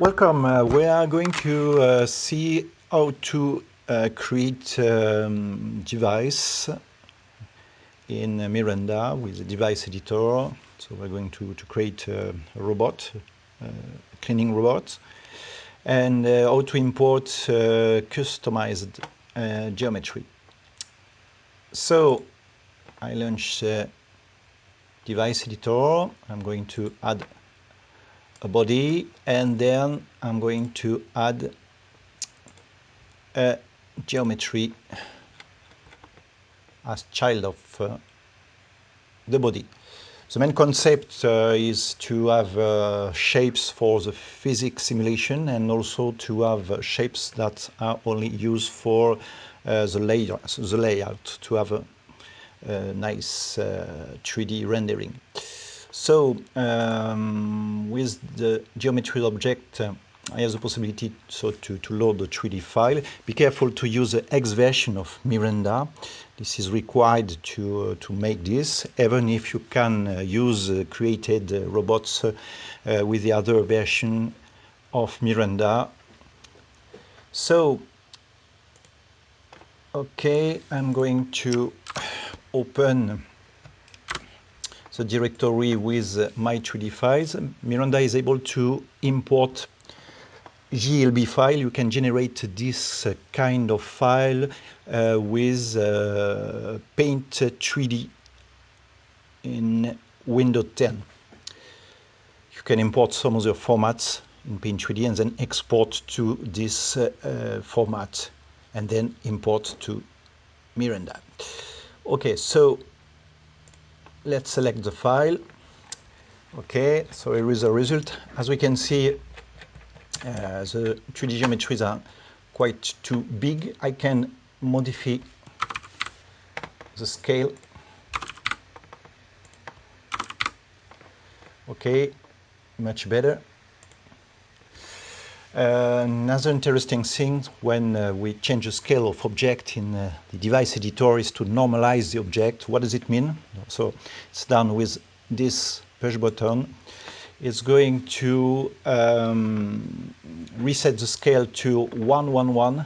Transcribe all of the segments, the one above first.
Welcome. We are going to see how to create device in Miranda with a device editor. So we're going to create a robot, a cleaning robot, and how to import customized geometry. So I launch device editor. I'm going to add a body, and then I'm going to add a geometry as child of the body. The main concept is to have shapes for the physics simulation, and also to have shapes that are only used for the layout, to have a nice 3D rendering. So with the geometry object, I have the possibility to load the 3D file. Be careful to use the X version of Miranda. This is required to make this, even if you can use created robots with the other version of Miranda. So, okay, I'm going to open the directory with my 3D files. Miranda is able to import GLB file. You can generate this kind of file with Paint 3D in Windows 10. You can import some of the formats in Paint 3D and then export to this format, and then import to Miranda. Okay, so let's select the file. Okay, so here is the result. As we can see, the 3D geometries are quite too big. I can modify the scale. Okay, much better. Another interesting thing when we change the scale of object in the device editor is to normalize the object. What does it mean? So it's done with this push button. It's going to reset the scale to 111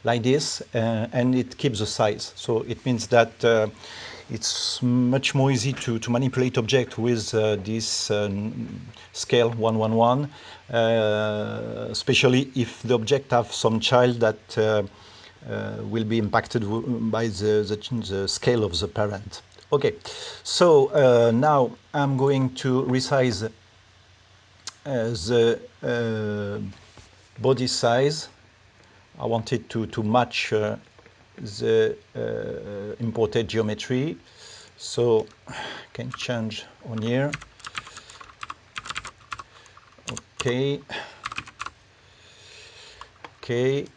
like this, and it keeps the size. So it means that it's much more easy to manipulate object with this scale 111, especially if the object have some child that will be impacted by the scale of the parent. Okay, so now I'm going to resize the body size. I wanted to match the imported geometry, so I can change on here. Okay, okay,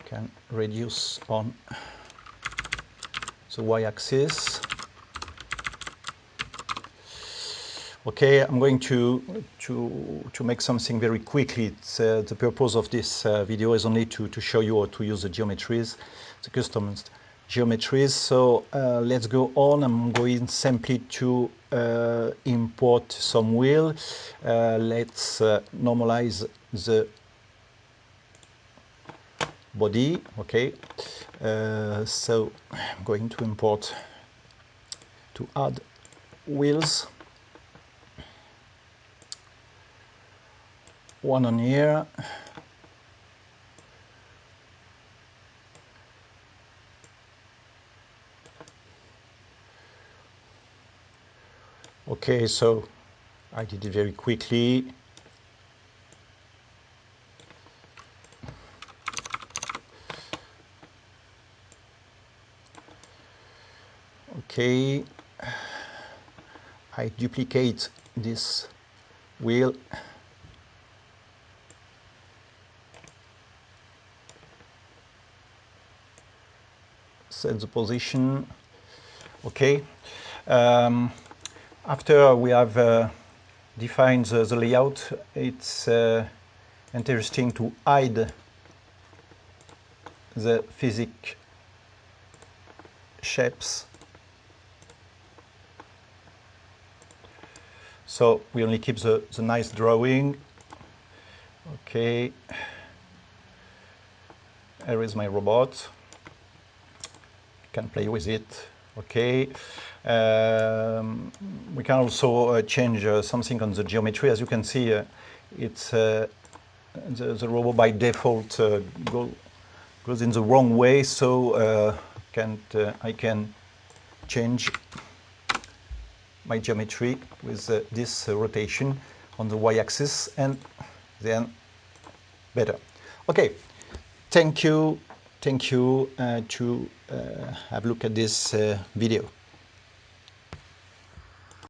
can reduce on the y-axis. Okay, I'm going to make something very quickly. It's, the purpose of this video is only to show you how to use the geometries, the custom geometries. So let's go on. I'm going simply to import some wheel. Let's normalize the body. Okay, so I'm going to import to add wheels. One on here. Okay, so I did it very quickly. Okay, I duplicate this wheel. Set the position. Okay. After we have defined the layout, it's interesting to hide the physics shapes. So we only keep the nice drawing. Okay, here is my robot. Can play with it. Okay, we can also change something on the geometry. As you can see, it's the robot by default goes in the wrong way, so I can change my geometry with this rotation on the y-axis, and then better. Okay, thank you to have a look at this video.